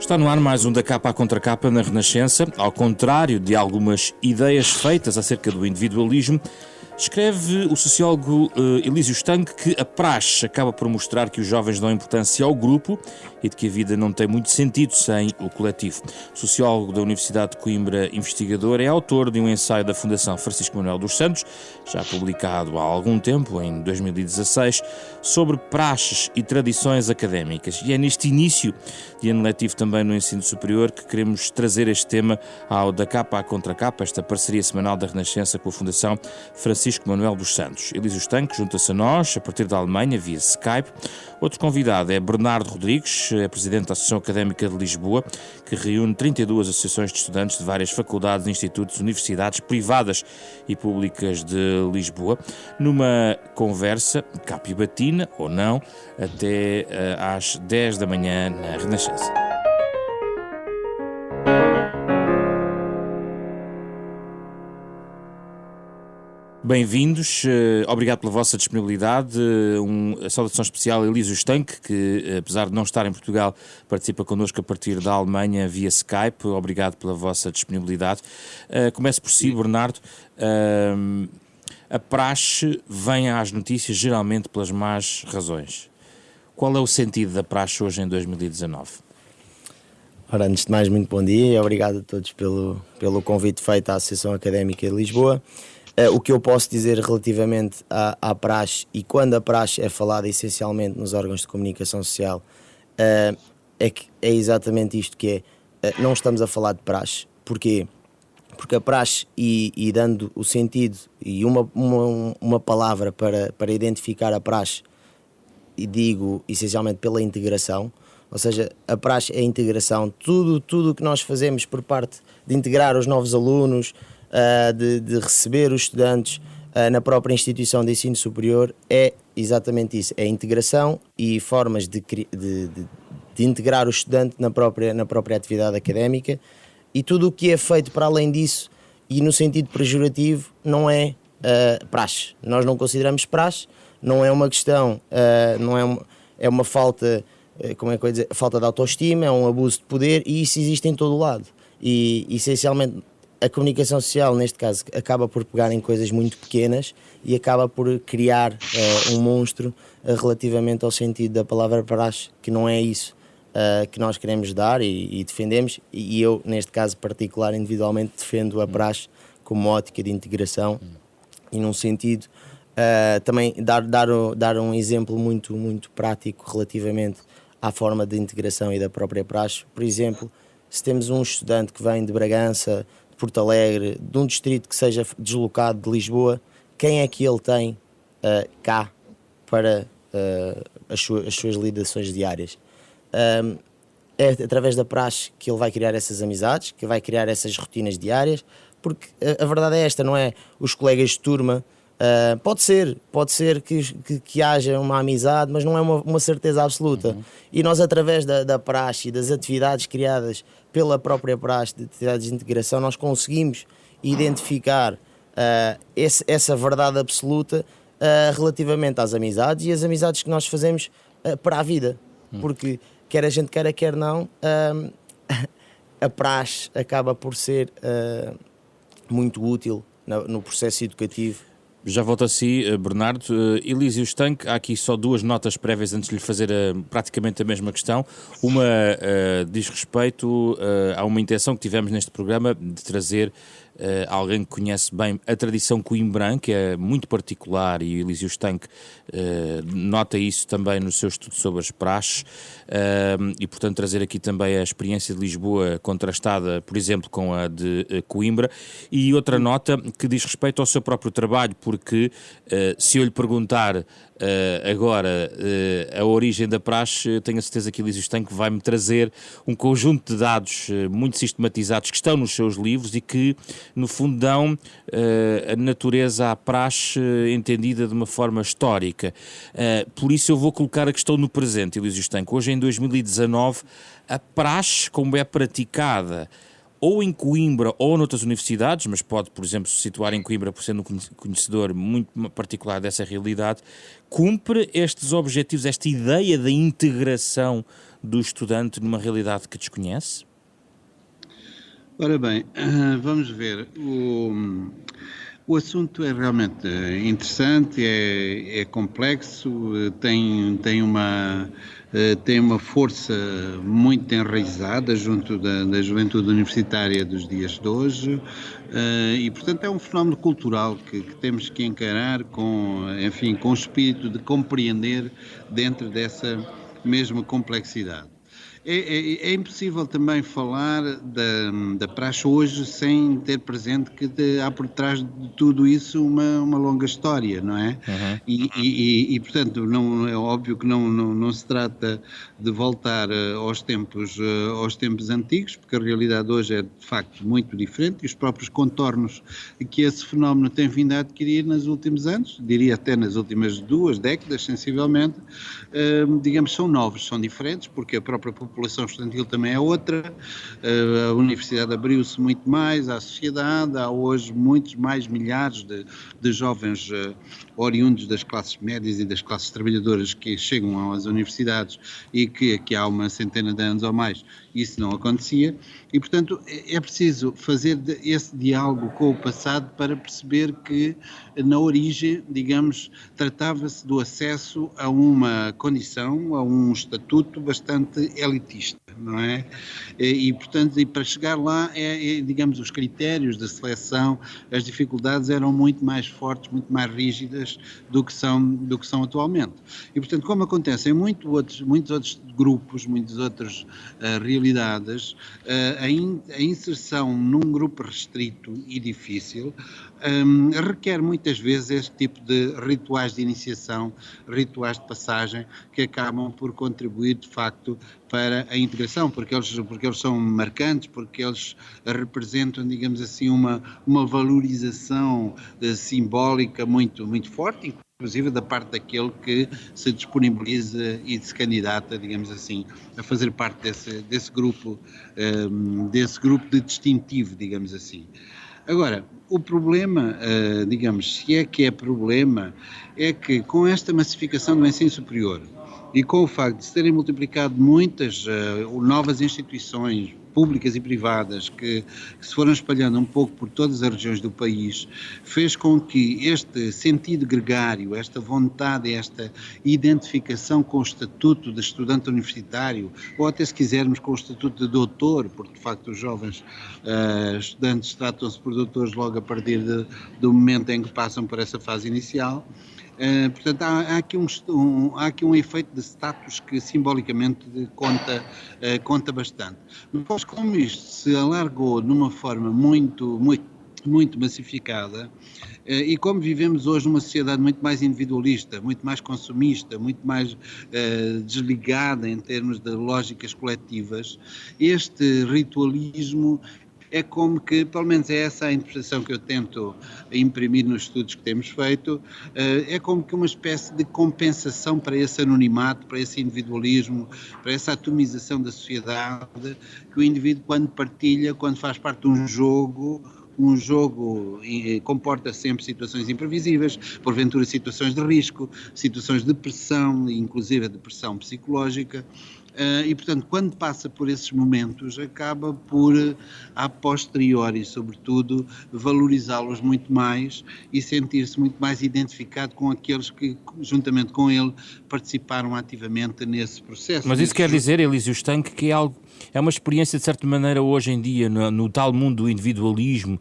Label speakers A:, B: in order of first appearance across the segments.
A: Está no ar mais um da capa à contra capa na Renascença. Ao contrário de algumas ideias feitas acerca do individualismo, escreve o sociólogo Elísio Stanque que a praxe acaba por mostrar que os jovens dão importância ao grupo e de que a vida não tem muito sentido sem o coletivo. O sociólogo da Universidade de Coimbra, investigador, é autor de um ensaio da Fundação Francisco Manuel dos Santos, já publicado há algum tempo, em 2016, sobre praxes e tradições académicas. E é neste início de ano letivo também no ensino superior que queremos trazer este tema ao da capa à contra capa, esta parceria semanal da Renascença com a Fundação Francisco Manuel dos Santos. Elísio Stanque junta-se a nós, a partir da Alemanha, via Skype. Outro convidado é Bernardo Rodrigues, é presidente da Associação Académica de Lisboa, que reúne 32 associações de estudantes de várias faculdades, institutos, universidades privadas e públicas de Lisboa, numa conversa capibatina, ou não, até às 10 da manhã na Renascença. Bem-vindos, obrigado pela vossa disponibilidade. A saudação especial a Elísio Stanque, que apesar de não estar em Portugal, participa connosco a partir da Alemanha via Skype. Obrigado pela vossa disponibilidade. Começo por si, Bernardo. A praxe vem às notícias geralmente pelas más razões. Qual é o sentido da praxe hoje em 2019?
B: Ora, antes de mais, muito bom dia e obrigado a todos pelo convite feito à Associação Académica de Lisboa. O que eu posso dizer relativamente à praxe, e quando a praxe é falada essencialmente nos órgãos de comunicação social, é exatamente isto que é. Não estamos a falar de praxe. Porquê? Porque a praxe, e dando o sentido e uma palavra para identificar a praxe, e digo essencialmente pela integração, ou seja, a praxe é a integração, tudo o que nós fazemos por parte de integrar os novos alunos, de receber os estudantes na própria instituição de ensino superior, é exatamente isso, é a integração e formas de integrar o estudante na própria atividade académica, e tudo o que é feito para além disso e no sentido pejorativo não é praxe. Nós não consideramos praxe, não é uma questão, é uma falta, como é que eu ia dizer, falta de autoestima, é um abuso de poder, e isso existe em todo o lado. E essencialmente a comunicação social, neste caso, acaba por pegar em coisas muito pequenas e acaba por criar um monstro relativamente ao sentido da palavra praxe, que não é isso que nós queremos dar e defendemos, e eu, neste caso particular, individualmente, defendo a praxe como ótica de integração e num sentido também dar um exemplo muito, muito prático relativamente à forma de integração e da própria praxe. Por exemplo, se temos um estudante que vem de Bragança, Porto Alegre, de um distrito que seja deslocado de Lisboa, quem é que ele tem cá para as suas lidações diárias? É através da praxe que ele vai criar essas amizades, que vai criar essas rotinas diárias, porque a verdade é esta, não é? Os colegas de turma, pode ser que haja uma amizade, mas não é uma certeza absoluta. E nós, através da praxe e das atividades criadas pela própria praxe de atividades de integração, nós conseguimos identificar essa verdade absoluta relativamente às amizades, e as amizades que nós fazemos para a vida. Porque quer a gente queira, quer não, a praxe acaba por ser muito útil no processo educativo.
A: Já volto a si, Bernardo. Elísio Stanque, há aqui só duas notas prévias antes de lhe fazer praticamente a mesma questão. Uma diz respeito a uma intenção que tivemos neste programa de trazer alguém que conhece bem a tradição coimbrã, que é muito particular, e o Elísio Stanque nota isso também no seu estudo sobre as praxes, e portanto trazer aqui também a experiência de Lisboa contrastada, por exemplo, com a de Coimbra. E outra nota que diz respeito ao seu próprio trabalho, porque se eu lhe perguntar agora a origem da praxe, tenho a certeza que Elísio Stanque vai-me trazer um conjunto de dados muito sistematizados que estão nos seus livros e que, no fundo, dão a natureza à praxe entendida de uma forma histórica. Por isso eu vou colocar a questão no presente, Elísio Stanque. Hoje, em 2019, a praxe, como é praticada ou em Coimbra ou noutras universidades, mas pode, por exemplo, se situar em Coimbra por sendo um conhecedor muito particular dessa realidade, cumpre estes objetivos, esta ideia da integração do estudante numa realidade que desconhece?
C: Ora bem, vamos ver. O assunto é realmente interessante, é complexo, tem uma força muito enraizada junto da juventude universitária dos dias de hoje, e portanto é um fenómeno cultural que temos que encarar com o espírito de compreender dentro dessa mesma complexidade. É impossível também falar da praxe hoje sem ter presente que há por trás de tudo isso uma longa história, não é?
A: Uhum.
C: E portanto, não, é óbvio que não se trata de voltar aos tempos antigos, porque a realidade hoje é de facto muito diferente e os próprios contornos que esse fenómeno tem vindo a adquirir nos últimos anos, diria até nas últimas 2 décadas, sensivelmente, digamos, são novos, são diferentes, porque a própria população estudantil também é outra, a universidade abriu-se muito mais à sociedade, há hoje muitos mais milhares de jovens oriundos das classes médias e das classes trabalhadoras que chegam às universidades e que há uma centena de anos ou mais isso não acontecia e, portanto, é preciso fazer esse diálogo com o passado para perceber que na origem, digamos, tratava-se do acesso a uma condição, a um estatuto bastante elitista, não é? E portanto, e para chegar lá, digamos, os critérios de seleção, as dificuldades eram muito mais fortes, muito mais rígidas do que são atualmente. E portanto, como acontece em muitos outros grupos, muitas outras realidades, a inserção num grupo restrito e difícil requer muitas vezes este tipo de rituais de iniciação, rituais de passagem, que acabam por contribuir de facto para a integração, porque eles são marcantes, porque eles representam, digamos assim, uma valorização simbólica muito, muito forte, inclusive da parte daquele que se disponibiliza e se candidata, digamos assim, a fazer parte desse grupo de distintivo, digamos assim. Agora, o problema, digamos, se é que é problema, é que com esta massificação do ensino superior e com o facto de se terem multiplicado muitas novas instituições públicas e privadas que se foram espalhando um pouco por todas as regiões do país, fez com que este sentido gregário, esta vontade, esta identificação com o estatuto de estudante universitário, ou até se quisermos com o estatuto de doutor, porque de facto os jovens estudantes tratam-se por doutores logo a partir do momento em que passam por essa fase inicial. Portanto, há aqui um efeito de status que simbolicamente conta bastante. Mas como isto se alargou de uma forma muito massificada, e como vivemos hoje numa sociedade muito mais individualista, muito mais consumista, muito mais desligada em termos de lógicas coletivas, este ritualismo é como que, pelo menos é essa a interpretação que eu tento imprimir nos estudos que temos feito, é como que uma espécie de compensação para esse anonimato, para esse individualismo, para essa atomização da sociedade, que o indivíduo quando partilha, quando faz parte de um jogo comporta sempre situações imprevisíveis, porventura situações de risco, situações de pressão, inclusive de pressão psicológica, e portanto quando passa por esses momentos acaba por, a posteriori sobretudo, valorizá-los muito mais e sentir-se muito mais identificado com aqueles que juntamente com ele participaram ativamente nesse processo.
A: Mas isso quer dizer, Elísio Estanque, que é uma experiência de certa maneira hoje em dia no tal mundo do individualismo,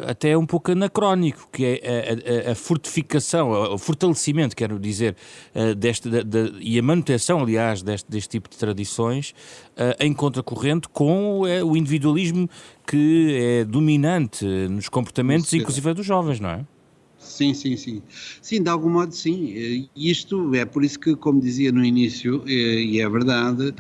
A: até um pouco anacrónico, que é a fortificação, o fortalecimento, quero dizer, e a manutenção, aliás, deste tipo de tradições, em contracorrente com o individualismo que é dominante nos comportamentos, inclusive dos jovens, não é?
C: Sim, sim, sim. Sim, de algum modo sim. Isto é por isso que, como dizia no início, e é verdade,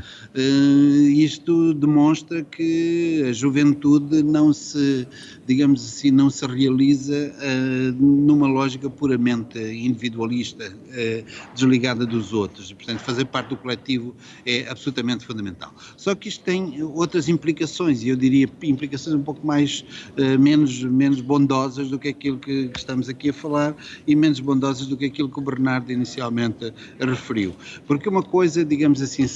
C: isto demonstra que a juventude não se, digamos assim, não se realiza numa lógica puramente individualista, desligada dos outros. E, portanto, fazer parte do coletivo é absolutamente fundamental. Só que isto tem outras implicações, e eu diria implicações um pouco mais, menos bondosas do que aquilo que estamos aqui a falar e menos bondosas do que aquilo que o Bernardo inicialmente referiu. Porque uma coisa, digamos assim,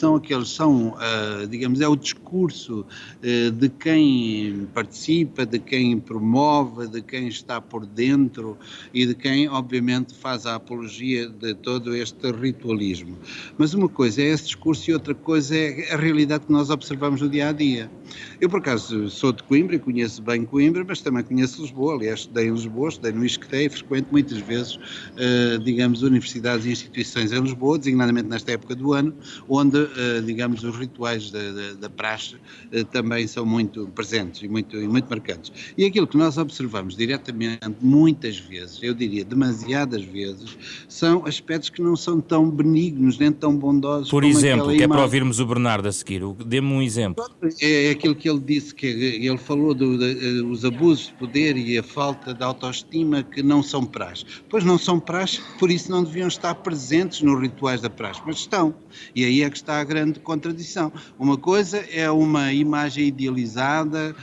C: digamos, é o discurso de quem participa, de quem promove, de quem está por dentro e de quem, obviamente, faz a apologia de todo este ritualismo. Mas uma coisa é esse discurso e outra coisa é a realidade que nós observamos no dia a dia. Eu, por acaso, sou de Coimbra e conheço bem Coimbra, mas também conheço Lisboa. Aliás, estudei em Lisboa, estudei no ISCTE e frequento muitas vezes, digamos, universidades e instituições em Lisboa, designadamente nesta época do ano, onde, digamos, os rituais da praxe também são muito presentes e muito marcantes. E aquilo que nós observamos diretamente, muitas vezes, eu diria demasiadas vezes, são aspectos que não são tão benignos, nem tão bondosos
A: Por
C: como
A: exemplo,
C: aquela
A: que é para
C: imagem.
A: ouvirmos o Bernardo a seguir. Dê-me um exemplo.
C: É aquilo que ele disse, que ele falou dos abusos de poder e a falta de autoestima que não são praxe. Pois não são praxe, por isso não deviam estar presentes nos rituais da praxe, mas estão. E aí é que está a grande contradição. Uma coisa é uma imagem idealizada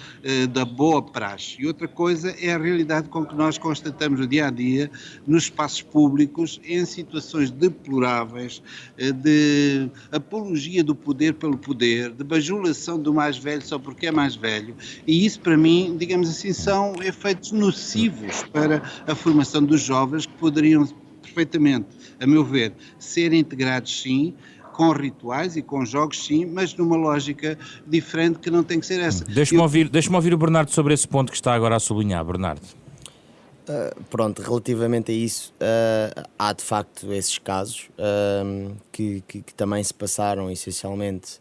C: da boa praxe e outra coisa é a realidade com que nós constatamos no dia a dia, nos espaços públicos, em situações deploráveis, de apologia do poder pelo poder, de bajulação do mais velho só porque é mais velho, e isso para mim, digamos assim, são efeitos nocivos para a formação dos jovens que poderiam perfeitamente, a meu ver, ser integrados sim, com rituais e com jogos sim, mas numa lógica diferente que não tem que ser essa.
A: Deixa-me ouvir o Bernardo sobre esse ponto que está agora a sublinhar, Bernardo.
B: Pronto, relativamente a isso, há de facto esses casos que também se passaram essencialmente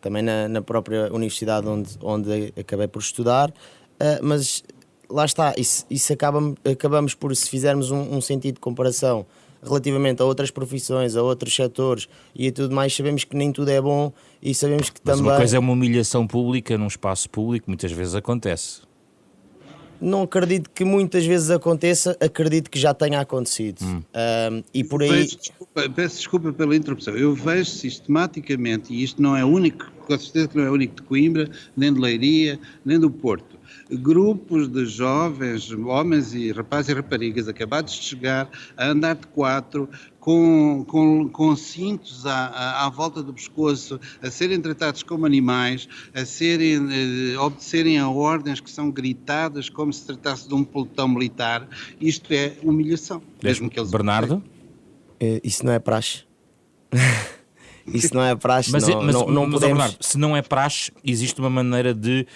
B: também na própria universidade onde acabei por estudar, mas lá está, isso acabamos por, se fizermos um sentido de comparação relativamente a outras profissões, a outros setores e a tudo mais, sabemos que nem tudo é bom e sabemos que
A: Mas
B: também...
A: uma coisa é uma humilhação pública num espaço público, muitas vezes acontece.
B: Não acredito que muitas vezes aconteça, acredito que já tenha acontecido. E por aí...
C: Peço desculpa pela interrupção. Eu vejo sistematicamente, e isto não é único, com certeza que não é único de Coimbra, nem de Leiria, nem do Porto, grupos de jovens, homens e rapazes e raparigas acabados de chegar a andar de quatro, com cintos à volta do pescoço, a serem tratados como animais, a obedecerem a ordens que são gritadas como se tratasse de um pelotão militar. Isto é humilhação. Mesmo que eles
B: Bernardo? Isso não é praxe. Isso não é praxe.
A: Mas
B: não podemos...
A: Bernardo, se não é praxe, existe uma maneira de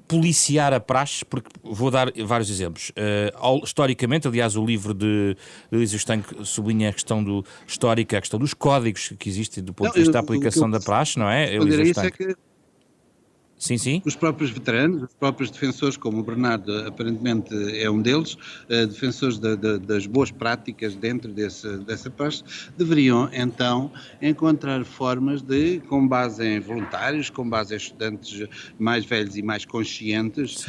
A: policiar a praxe, porque vou dar vários exemplos. Historicamente, aliás, o livro de Elísio Stanque sublinha a questão histórica, a questão dos códigos que existem do ponto de vista da aplicação da praxe, não é? Elísio Stanque. Sim.
C: Os próprios veteranos, os próprios defensores, como o Bernardo aparentemente é um deles, defensores das boas práticas dentro dessa praxe, deveriam então encontrar formas de, com base em voluntários, com base em estudantes mais velhos e mais conscientes,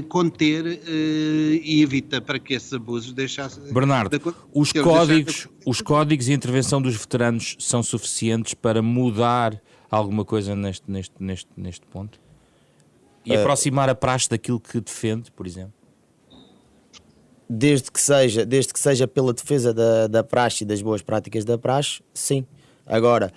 C: conter e evitar para que esses abusos deixassem...
A: Bernardo, os códigos e a intervenção dos veteranos são suficientes para mudar alguma coisa neste ponto? E aproximar a praxe daquilo que defende, por exemplo?
B: Desde que seja pela defesa da praxe e das boas práticas da praxe, sim. Agora,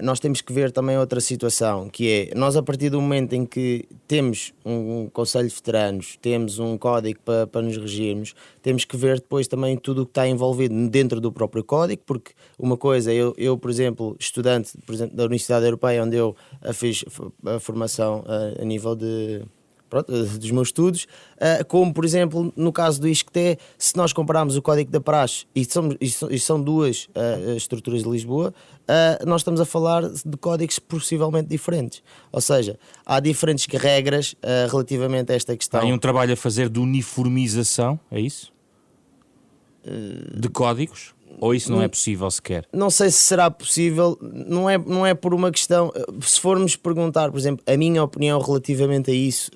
B: nós temos que ver também outra situação, que é, nós a partir do momento em que temos um Conselho de Veteranos, temos um código para nos regirmos, temos que ver depois também tudo o que está envolvido dentro do próprio código, porque uma coisa, eu por exemplo, estudante da Universidade Europeia, onde eu fiz a formação a nível dos meus estudos, como por exemplo no caso do ISCTE, se nós compararmos o Código da Praxe e são duas estruturas de Lisboa, nós estamos a falar de códigos possivelmente diferentes, ou seja, há diferentes regras relativamente a esta questão.
A: Há um trabalho a fazer de uniformização, é isso? de códigos? Ou isso não é possível sequer?
B: Não sei se será possível, não é por uma questão. Se formos perguntar, por exemplo, a minha opinião relativamente a isso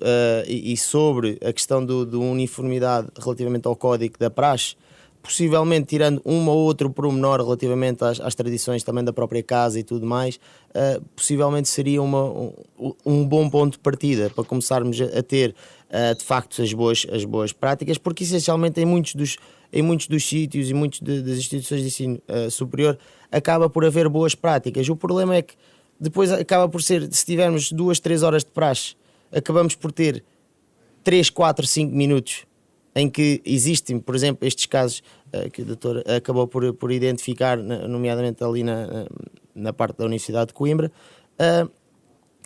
B: e sobre a questão do uniformidade relativamente ao código da praxe, possivelmente tirando uma ou outro pormenor relativamente às tradições também da própria casa e tudo mais, possivelmente seria um bom ponto de partida para começarmos a ter de facto as boas práticas, porque essencialmente em muitos dos sítios e muitas das instituições de ensino superior acaba por haver boas práticas. O problema é que depois acaba por ser, se tivermos 2, 3 horas de praxe, acabamos por ter 3, 4, 5 minutos em que existem, por exemplo, estes casos que o doutor acabou por identificar, nomeadamente ali na parte da Universidade de Coimbra,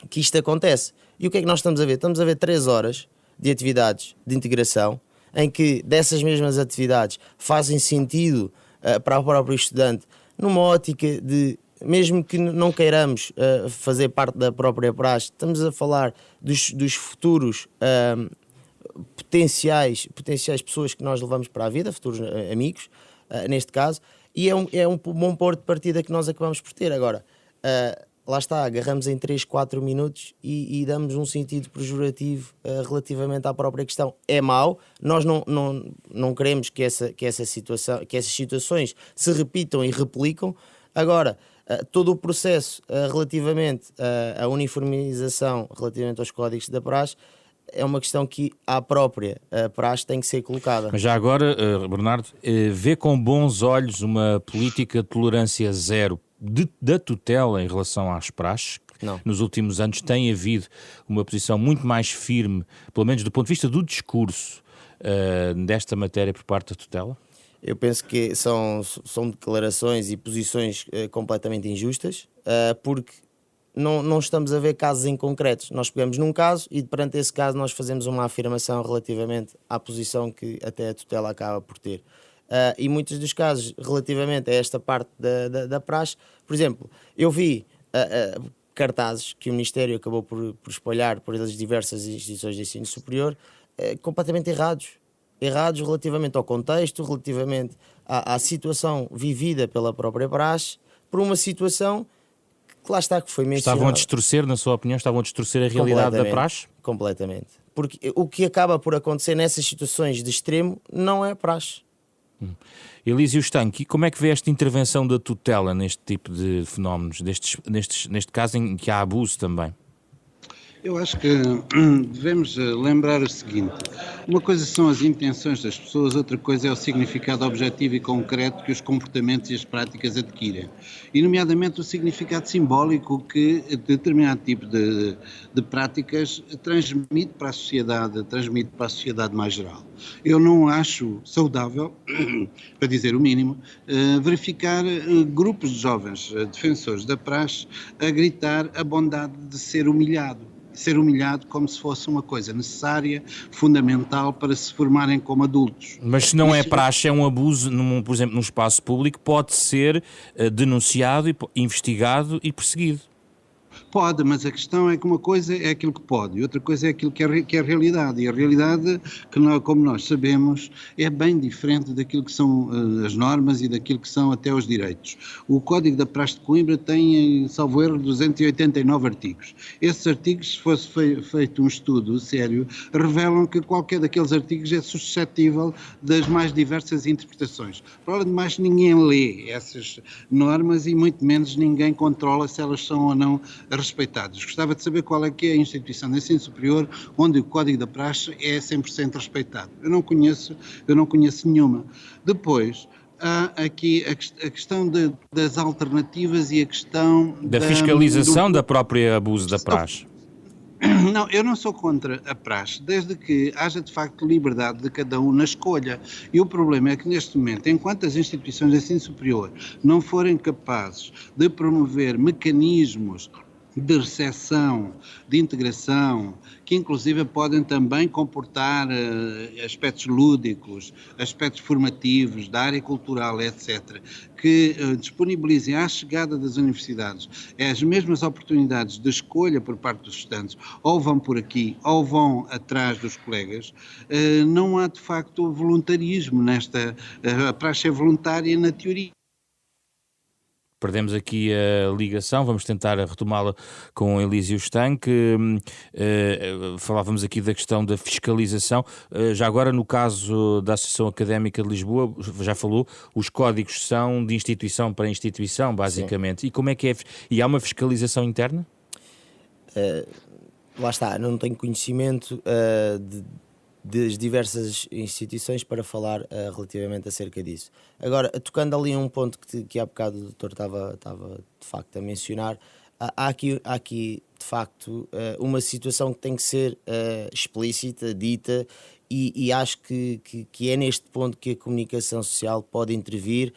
B: que isto acontece. E o que é que nós estamos a ver? Estamos a ver 3 horas de atividades de integração, em que dessas mesmas atividades fazem sentido para o próprio estudante, numa ótica de, mesmo que não queiramos fazer parte da própria praxe, estamos a falar dos futuros potenciais pessoas que nós levamos para a vida, futuros amigos, neste caso, e é um bom ponto de partida que nós acabamos por ter. Agora, lá está, agarramos em 3, 4 minutos e damos um sentido pejorativo relativamente à própria questão. É mau, nós não queremos que essas situações se repitam e replicam. Agora, todo o processo relativamente à uniformização, relativamente aos códigos da praxe, é uma questão que a própria praxe tem que ser colocada.
A: Mas já agora, Bernardo, vê com bons olhos uma política de tolerância zero da tutela em relação às praxes?
B: Não.
A: Nos últimos anos tem havido uma posição muito mais firme, pelo menos do ponto de vista do discurso, desta matéria por parte da tutela?
B: Eu penso que são declarações e posições completamente injustas, porque não estamos a ver casos em concretos. Nós pegamos num caso e perante esse caso nós fazemos uma afirmação relativamente à posição que até a tutela acaba por ter. E muitos dos casos relativamente a esta parte da praxe, por exemplo, eu vi cartazes que o Ministério acabou por espalhar por as diversas instituições de ensino superior completamente errados relativamente ao contexto, relativamente à situação vivida pela própria praxe, por uma situação que lá está, que foi mencionada.
A: Estavam a distorcer, na sua opinião, a realidade da praxe?
B: Completamente. Porque o que acaba por acontecer nessas situações de extremo não é praxe.
A: Elísio Estanque, como é que vê esta intervenção da tutela neste tipo de fenómenos, neste caso em que há abuso também?
C: Eu acho que devemos lembrar o seguinte: uma coisa são as intenções das pessoas, outra coisa é o significado objetivo e concreto que os comportamentos e as práticas adquirem, e nomeadamente o significado simbólico que determinado tipo de práticas transmite para a sociedade mais geral. Eu não acho saudável, para dizer o mínimo, verificar grupos de jovens defensores da praxe a gritar a bondade de ser humilhado como se fosse uma coisa necessária, fundamental para se formarem como adultos.
A: Mas se não é praxe, é um abuso, por exemplo, num espaço público, pode ser denunciado, investigado e perseguido.
C: Pode, mas a questão é que uma coisa é aquilo que pode e outra coisa é aquilo que é realidade. E a realidade, como nós sabemos, é bem diferente daquilo que são as normas e daquilo que são até os direitos. O Código da Praxe de Coimbra tem, salvo erro, 289 artigos. Esses artigos, se fosse feito um estudo sério, revelam que qualquer daqueles artigos é suscetível das mais diversas interpretações. Por além de mais, ninguém lê essas normas e muito menos ninguém controla se elas são ou não respeitados. Gostava de saber qual é que é a instituição de ensino superior onde o Código da Praxe é 100% respeitado. Eu não conheço nenhuma. Depois, há aqui a questão das alternativas e a questão
A: da fiscalização da própria abuso da praxe.
C: Não, eu não sou contra a praxe, desde que haja de facto liberdade de cada um na escolha. E o problema é que neste momento, enquanto as instituições de ensino superior não forem capazes de promover mecanismos de recepção, de integração, que inclusive podem também comportar aspectos lúdicos, aspectos formativos, da área cultural, etc., que disponibilizem à chegada das universidades as mesmas oportunidades de escolha por parte dos estudantes, ou vão por aqui, ou vão atrás dos colegas, não há de facto voluntarismo nesta, a praxe é voluntária na teoria.
A: Perdemos aqui a ligação, vamos tentar retomá-la com o Elísio Estanque. Falávamos aqui da questão da fiscalização. Já agora, no caso da Associação Académica de Lisboa, já falou, os códigos são de instituição para instituição, basicamente. Sim. E como é que é? E há uma fiscalização interna?
B: Lá está, não tenho conhecimento das diversas instituições para falar relativamente acerca disso. Agora, tocando ali um ponto que há bocado o doutor estava de facto a mencionar, há aqui de facto uma situação que tem que ser explícita, dita, e acho que é neste ponto que a comunicação social pode intervir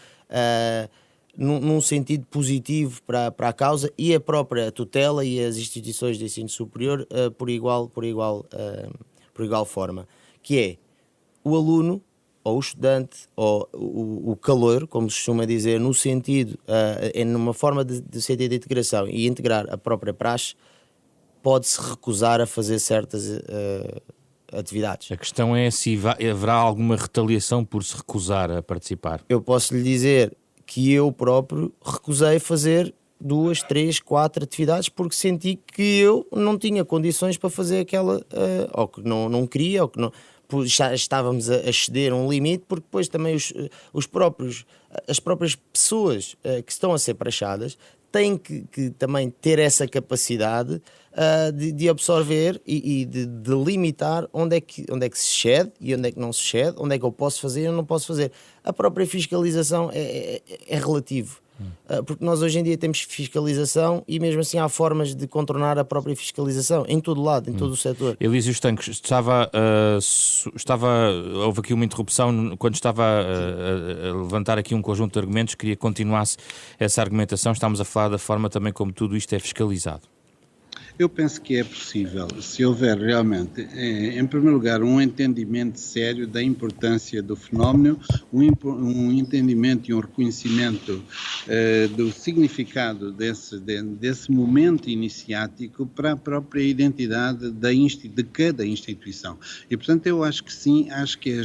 B: num sentido positivo para a causa, e a própria tutela e as instituições de ensino superior por igual forma, que é o aluno ou o estudante ou o caloiro, como se costuma dizer, no sentido, numa forma de sentido de integração e integrar a própria praxe, pode-se recusar a fazer certas atividades.
A: A questão é se haverá alguma retaliação por se recusar a participar.
B: Eu posso lhe dizer que eu próprio recusei fazer 2, 3, 4 atividades porque senti que eu não tinha condições para fazer aquela, ou que não queria, ou que não, já estávamos a exceder um limite, porque depois também as próprias pessoas que estão a ser praxadas têm que também ter essa capacidade de absorver e de limitar onde é que se excede e onde é que não se excede, onde é que eu posso fazer e não posso fazer. A própria fiscalização é relativo. Porque nós hoje em dia temos fiscalização e mesmo assim há formas de contornar a própria fiscalização em todo lado, em todo o setor.
A: Elísio Estanque, houve aqui uma interrupção quando estava a levantar aqui um conjunto de argumentos, queria que continuasse essa argumentação. Estamos a falar da forma também como tudo isto é fiscalizado.
C: Eu penso que é possível, se houver realmente, em primeiro lugar, um entendimento sério da importância do fenómeno, um entendimento e um reconhecimento do significado desse momento iniciático para a própria identidade de cada instituição. E, portanto, eu acho que sim, acho que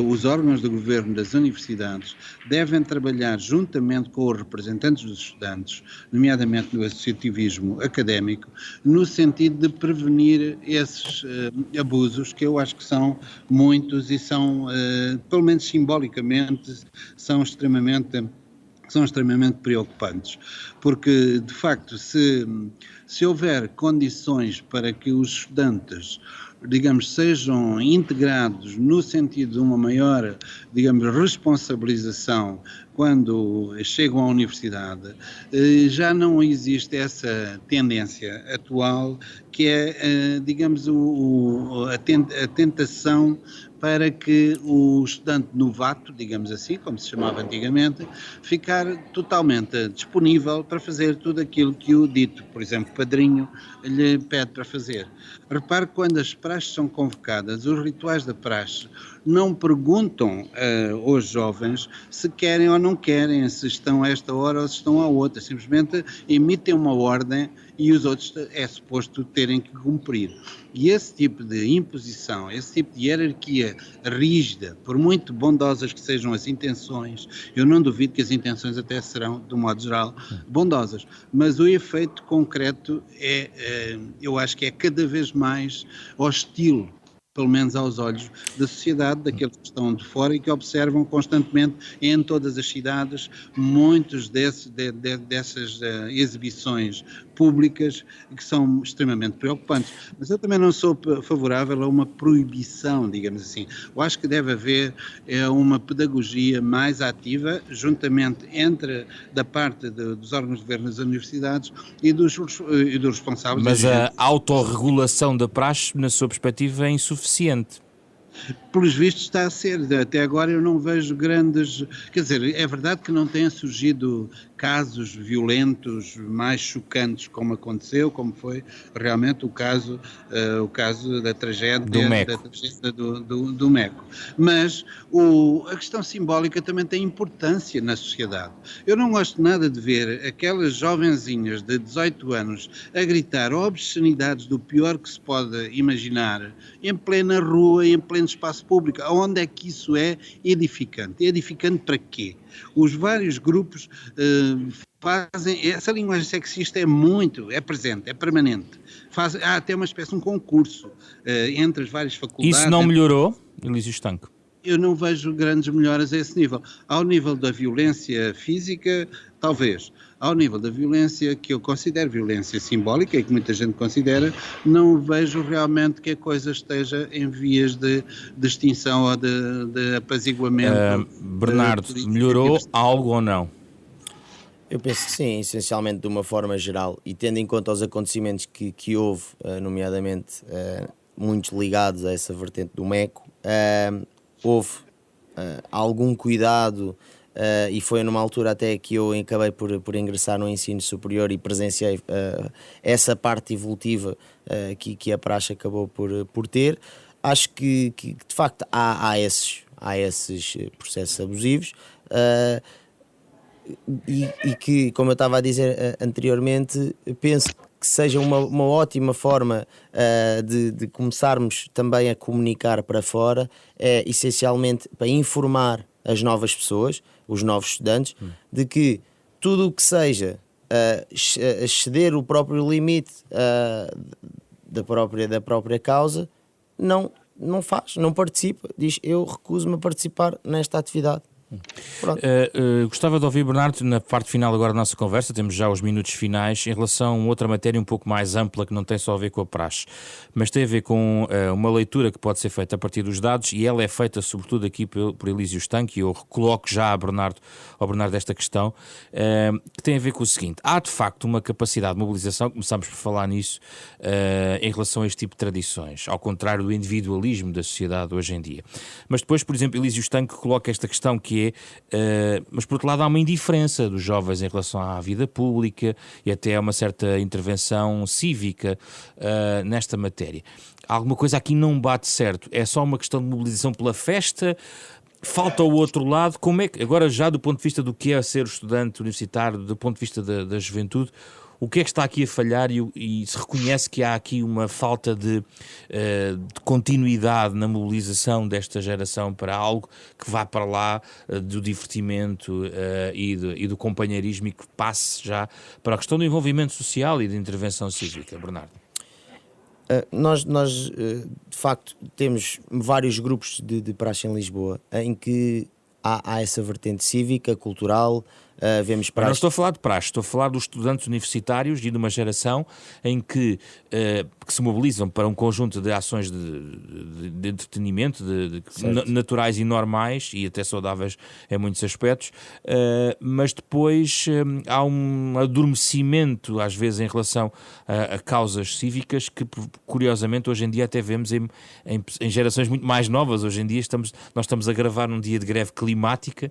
C: os órgãos do governo das universidades devem trabalhar juntamente com os representantes dos estudantes, nomeadamente no associativismo académico, no sentido de prevenir esses abusos, que eu acho que são muitos e são, pelo menos simbolicamente, são extremamente preocupantes, porque de facto se houver condições para que os estudantes, digamos, sejam integrados no sentido de uma maior, digamos, responsabilização quando chegam à universidade, já não existe essa tendência atual que é, digamos, a tentação para que o estudante novato, digamos assim, como se chamava antigamente, ficar totalmente disponível para fazer tudo aquilo que o dito, por exemplo, padrinho, lhe pede para fazer. Repare que quando as praxes são convocadas, os rituais da praxe não perguntam aos jovens se querem ou não querem, se estão a esta hora ou se estão a outra, simplesmente emitem uma ordem e os outros é suposto terem que cumprir. E esse tipo de imposição, esse tipo de hierarquia rígida, por muito bondosas que sejam as intenções, eu não duvido que as intenções até serão, de um modo geral, bondosas, mas o efeito concreto eu acho que é cada vez mais hostil, pelo menos aos olhos da sociedade, daqueles que estão de fora e que observam constantemente em todas as cidades muitos dessas exibições públicas que são extremamente preocupantes. Mas eu também não sou favorável a uma proibição, digamos assim. Eu acho que deve haver uma pedagogia mais ativa, juntamente da parte dos órgãos de governo das universidades e dos responsáveis.
A: Mas a autorregulação da praxe, na sua perspectiva, é insuficiente.
C: Pelos vistos está a ser, até agora eu não vejo grandes, quer dizer, é verdade que não têm surgido casos violentos mais chocantes como aconteceu, como foi realmente o caso da tragédia do Meco. Mas a questão simbólica também tem importância na sociedade. Eu não gosto nada de ver aquelas jovenzinhas de 18 anos a gritar obscenidades do pior que se pode imaginar em plena rua, em pleno espaço público. Onde é que isso é edificante? É edificante para quê? Os vários grupos fazem, essa linguagem sexista é presente, é permanente. Há até uma espécie de um concurso entre as várias faculdades.
A: Isso não melhorou, Elísio Estanque?
C: Eu não vejo grandes melhoras a esse nível. Ao nível da violência física, talvez. Ao nível da violência, que eu considero violência simbólica, e que muita gente considera, não vejo realmente que a coisa esteja em vias de extinção ou de apaziguamento.
A: Bernardo, melhorou algo ou não?
B: Eu penso que sim, essencialmente de uma forma geral, e tendo em conta os acontecimentos que houve, nomeadamente muitos ligados a essa vertente do Meco, houve algum cuidado, e foi numa altura até que eu acabei por ingressar no ensino superior e presenciei essa parte evolutiva que a praxe acabou por ter. Acho que de facto há esses processos abusivos, e que, como eu estava a dizer anteriormente, penso que seja uma ótima forma de começarmos também a comunicar para fora, essencialmente para informar as novas pessoas, os novos estudantes, de que tudo o que seja exceder o próprio limite da própria causa, não faz, não participa, diz: eu recuso-me a participar nesta atividade.
A: Gostava de ouvir, Bernardo, na parte final agora da nossa conversa, temos já os minutos finais, em relação a outra matéria um pouco mais ampla, que não tem só a ver com a praxe, mas tem a ver com uma leitura que pode ser feita a partir dos dados, e ela é feita sobretudo aqui por Elísio Estanque, e eu coloco já ao Bernardo esta questão, que tem a ver com o seguinte: há de facto uma capacidade de mobilização, começámos por falar nisso, em relação a este tipo de tradições, ao contrário do individualismo da sociedade hoje em dia. Mas depois, por exemplo, Elísio Estanque coloca esta questão que mas por outro lado há uma indiferença dos jovens em relação à vida pública e até a uma certa intervenção cívica nesta matéria. Alguma coisa aqui não bate certo? É só uma questão de mobilização pela festa? Falta o outro lado? Como é que, agora já do ponto de vista do que é ser estudante universitário, do ponto de vista da juventude, o que é que está aqui a falhar e se reconhece que há aqui uma falta de continuidade na mobilização desta geração para algo que vá para lá do divertimento e do companheirismo, e que passe já para a questão do envolvimento social e de intervenção cívica? Bernardo?
B: Nós de facto temos vários grupos de praxe em Lisboa em que há essa vertente cívica, cultural. Vemos praxe.
A: Não estou a falar de praxe, estou a falar dos estudantes universitários e de uma geração em que se mobilizam para um conjunto de ações de entretenimento, naturais e normais e até saudáveis em muitos aspectos, mas depois há um adormecimento às vezes em relação a causas cívicas que, curiosamente, hoje em dia até vemos em gerações muito mais novas. Hoje em dia nós estamos a gravar num dia de greve climática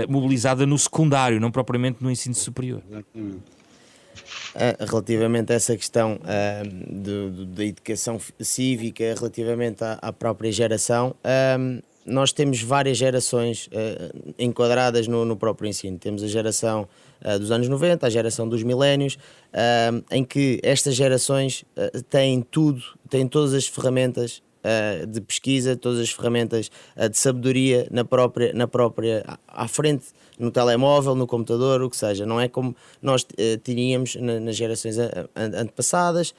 A: mobilizada no secundário, não propriamente no ensino superior.
B: Relativamente a essa questão da educação cívica, relativamente à própria geração, nós temos várias gerações enquadradas no próprio ensino. Temos a geração dos anos 90, a geração dos milénios, em que estas gerações têm todas as ferramentas de pesquisa, todas as ferramentas de sabedoria na própria à frente, no telemóvel, no computador, o que seja. Não é como nós tínhamos nas gerações antepassadas,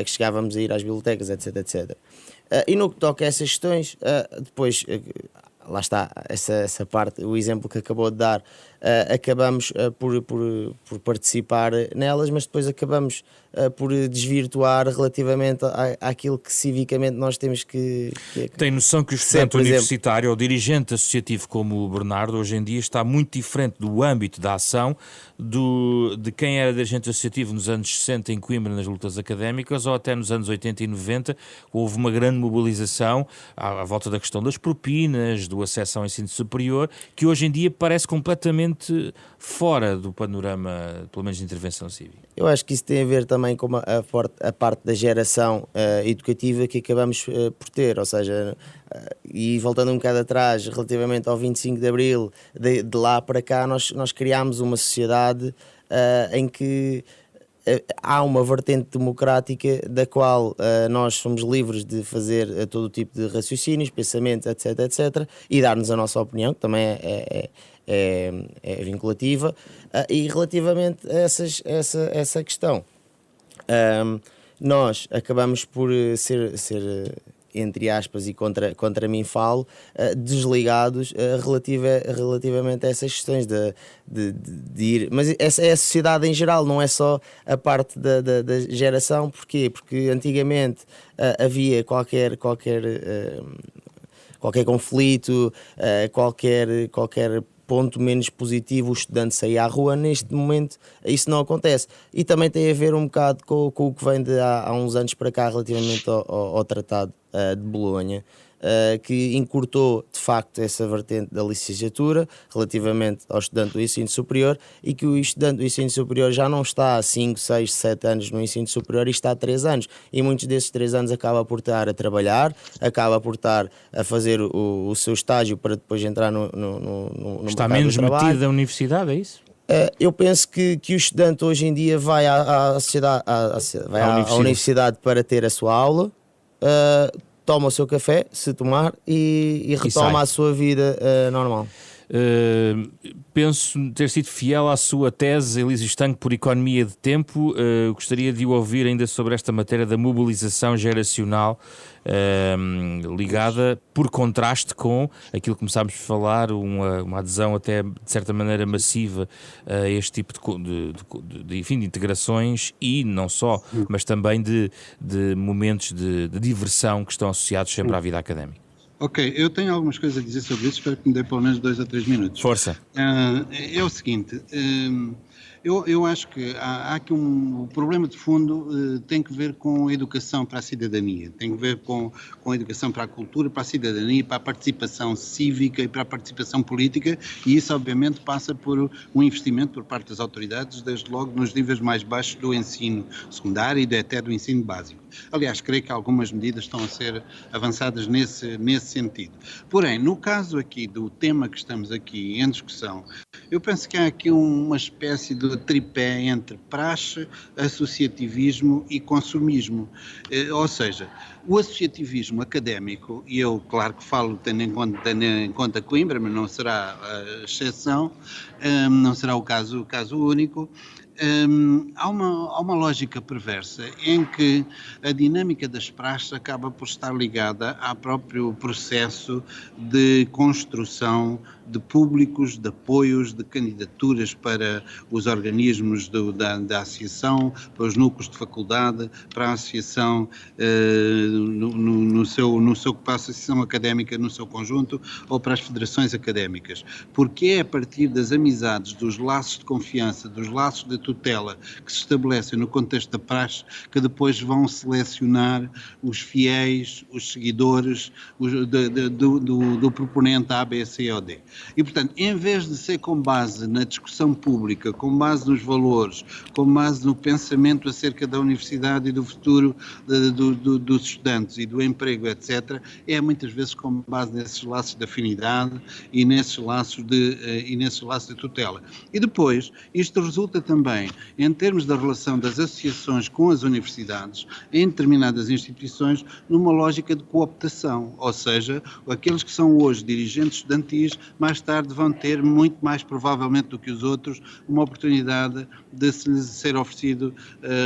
B: que chegávamos a ir às bibliotecas, etc, etc. E no que toca a essas questões, depois, lá está, essa parte, o exemplo que acabou de dar, acabamos por participar nelas, mas depois acabamos por desvirtuar relativamente àquilo que civicamente nós temos que...
A: Tem noção que o estudante universitário ou dirigente associativo como o Bernardo hoje em dia está muito diferente do âmbito da ação de quem era dirigente associativo nos anos 60 em Coimbra nas lutas académicas, ou até nos anos 80 e 90 houve uma grande mobilização à volta da questão das propinas, do acesso ao ensino superior, que hoje em dia parece completamente completamente fora do panorama, pelo menos de intervenção cívica?
B: Eu acho que isso tem a ver também com a parte da geração educativa que acabamos por ter, ou seja, e voltando um bocado atrás, relativamente ao 25 de Abril, de lá para cá, nós criámos uma sociedade em que há uma vertente democrática da qual nós somos livres de fazer todo o tipo de raciocínios, pensamentos, etc, etc, e dar-nos a nossa opinião, que também é vinculativa, e relativamente a essa questão, nós acabamos por ser entre aspas, e contra mim falo, desligados relativamente a essas questões de ir. Mas essa é a sociedade em geral, não é só a parte da geração. Porquê? Porque antigamente havia qualquer conflito, qualquer ponto menos positivo, o estudante sair à rua. Neste momento isso não acontece, e também tem a ver um bocado com o que vem de há uns anos para cá relativamente ao Tratado de Bolonha, que encurtou de facto essa vertente da licenciatura relativamente ao estudante do ensino superior, e que o estudante do ensino superior já não está há 5, 6, 7 anos no ensino superior, e está há 3 anos, e muitos desses 3 anos acaba por estar a trabalhar, acaba por estar a fazer o seu estágio para depois entrar no
A: está menos metido da universidade, é isso?
B: Eu penso que o estudante hoje em dia vai à universidade para ter a sua aula, toma o seu café, se tomar, e retoma a sua vida normal.
A: Penso ter sido fiel à sua tese, Elísio Estanque, por economia de tempo. Gostaria de o ouvir ainda sobre esta matéria da mobilização geracional, ligada, por contraste com aquilo que começámos a falar, uma adesão até de certa maneira massiva a este tipo de integrações, e não só, mas também de momentos de diversão que estão associados sempre à vida académica.
C: Ok, eu tenho algumas coisas a dizer sobre isso, espero que me dê pelo menos 2 a 3 minutos.
A: Força.
C: É o seguinte, eu acho que há aqui o problema de fundo tem que ver com a educação para a cidadania, tem que ver com a educação para a cultura, para a cidadania, para a participação cívica e para a participação política, e isso obviamente passa por um investimento por parte das autoridades, desde logo nos níveis mais baixos do ensino secundário e até do ensino básico. Aliás, creio que algumas medidas estão a ser avançadas nesse sentido. Porém, no caso aqui do tema que estamos aqui em discussão, eu penso que há aqui uma espécie de tripé entre praxe, associativismo e consumismo. Ou seja, o associativismo académico, e eu claro que falo tendo em conta Coimbra, mas não será a exceção, não será o caso único. Há uma lógica perversa em que a dinâmica das praxes acaba por estar ligada ao próprio processo de construção de públicos, de apoios, de candidaturas para os organismos da associação, para os núcleos de faculdade, para a associação para a associação académica no seu conjunto, ou para as federações académicas, porque é a partir das amizades, dos laços de confiança, dos laços de tutela que se estabelecem no contexto da praxe, que depois vão selecionar os fiéis, os seguidores do proponente A, B, C ou D. E, portanto, em vez de ser com base na discussão pública, com base nos valores, com base no pensamento acerca da universidade e do futuro dos estudantes e do emprego, etc., é muitas vezes com base nesses laços de afinidade e nesses laços de tutela. E depois, isto resulta também, em termos da relação das associações com as universidades, em determinadas instituições, numa lógica de cooptação, ou seja, aqueles que são hoje dirigentes estudantis, mais tarde vão ter, muito mais provavelmente do que os outros, uma oportunidade de se lhes ser oferecido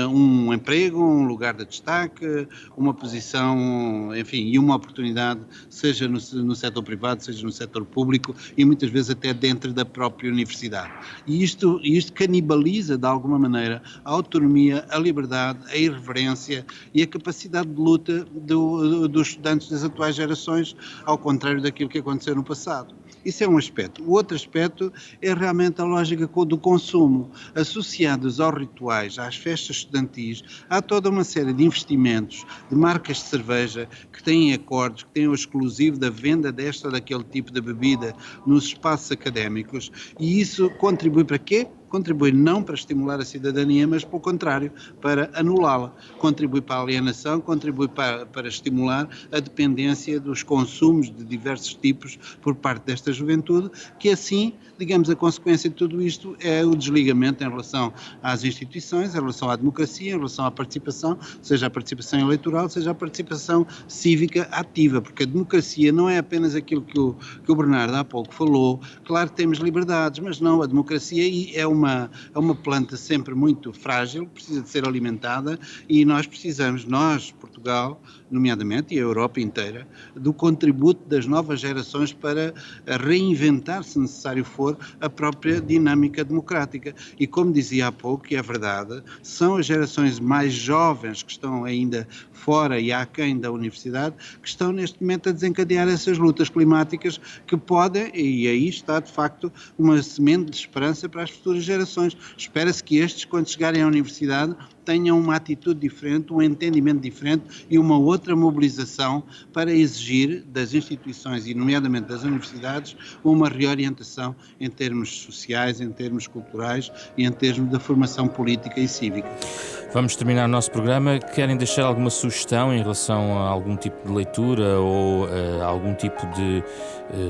C: um emprego, um lugar de destaque, uma posição, enfim, e uma oportunidade, seja no setor privado, seja no setor público, e muitas vezes até dentro da própria universidade. E isto canibaliza, de alguma maneira, a autonomia, a liberdade, a irreverência e a capacidade de luta dos estudantes das atuais gerações, ao contrário daquilo que aconteceu no passado. Isso é um aspecto. O outro aspecto é realmente a lógica do consumo. Associados aos rituais, às festas estudantis, há toda uma série de investimentos, de marcas de cerveja, que têm acordos, que têm o exclusivo da venda desta ou daquele tipo de bebida nos espaços académicos, e isso contribui para quê? Contribui não para estimular a cidadania, mas, pelo contrário, para anulá-la. Contribui para a alienação, contribui para estimular a dependência dos consumos de diversos tipos por parte desta juventude, que assim, digamos, a consequência de tudo isto é o desligamento em relação às instituições, em relação à democracia, em relação à participação, seja a participação eleitoral, seja a participação cívica ativa, porque a democracia não é apenas aquilo que o Bernardo há pouco falou. Claro que temos liberdades, mas não, a democracia é uma planta sempre muito frágil, precisa de ser alimentada, e nós precisamos, Portugal, nomeadamente, e a Europa inteira, do contributo das novas gerações para reinventar, se necessário for, a própria dinâmica democrática. E como dizia há pouco, e é verdade, são as gerações mais jovens que estão ainda fora e aquém da universidade, que estão neste momento a desencadear essas lutas climáticas que podem, e aí está de facto uma semente de esperança para as futuras gerações. Espera-se que estes, quando chegarem à universidade, tenham uma atitude diferente, um entendimento diferente e uma outra mobilização para exigir das instituições e nomeadamente das universidades uma reorientação em termos sociais, em termos culturais e em termos da formação política e cívica.
A: Vamos terminar o nosso programa. Querem deixar alguma sugestão em relação a algum tipo de leitura ou algum tipo de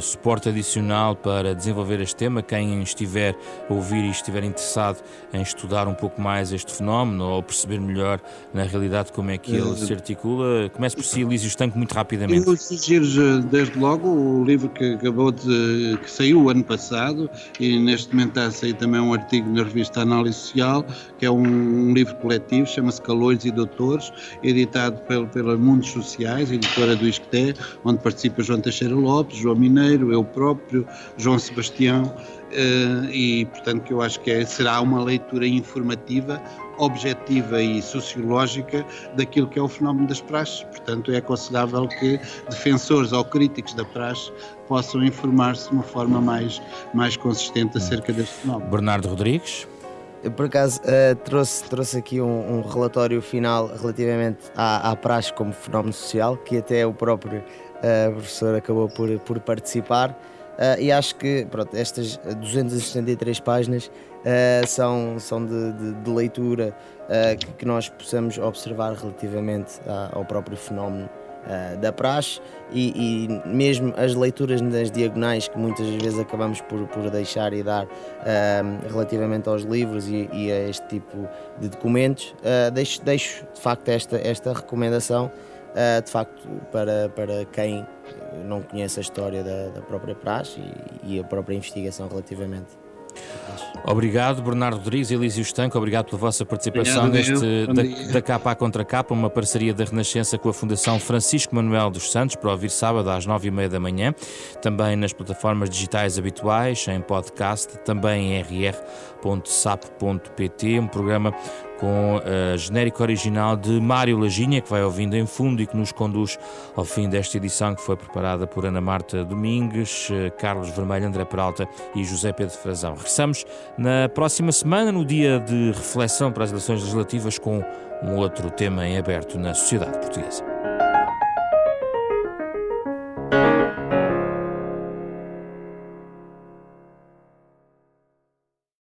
A: suporte adicional para desenvolver este tema? Quem estiver a ouvir e estiver interessado em estudar um pouco mais este fenómeno ou perceber melhor na realidade como é que ele se articula, comece por si, Elísio Estanco, muito rapidamente.
C: Eu sugiro desde logo o livro que saiu o ano passado, e neste momento está a sair também um artigo na revista Análise Social, que é um livro coletivo, chama-se Caloiros e Doutores, editado pela Mundos Sociais, editora do Isqueté, onde participa João Teixeira Lopes, João Mineiro, eu próprio, João Sebastião, e portanto que eu acho que será uma leitura informativa, objetiva e sociológica daquilo que é o fenómeno das praxes. Portanto, é aconselhável que defensores ou críticos da praxe possam informar-se de uma forma mais consistente acerca deste fenómeno.
A: Bernardo Rodrigues.
B: Eu, por acaso, trouxe aqui um relatório final relativamente à praxe como fenómeno social, que até o próprio professor acabou por participar. E acho que estas 273 páginas são de leitura que nós possamos observar relativamente ao próprio fenómeno da praxe e mesmo as leituras nas diagonais que muitas vezes acabamos por deixar e dar relativamente aos livros e a este tipo de documentos. Deixo de facto esta recomendação de facto para quem não conhece a história da própria praxe e a própria investigação relativamente.
A: Obrigado, Bernardo Rodrigues e Elísio Estanco, obrigado pela vossa participação neste da Capa à Contra Capa, uma parceria da Renascença com a Fundação Francisco Manuel dos Santos, para ouvir sábado às 9h30 da manhã, também nas plataformas digitais habituais, em podcast, também em rr.sap.pt, um programa com a genérica original de Mário Laginha, que vai ouvindo em fundo e que nos conduz ao fim desta edição, que foi preparada por Ana Marta Domingues, Carlos Vermelho, André Peralta e José Pedro Frazão. Regressamos na próxima semana, no dia de reflexão para as eleições legislativas, com um outro tema em aberto na sociedade portuguesa.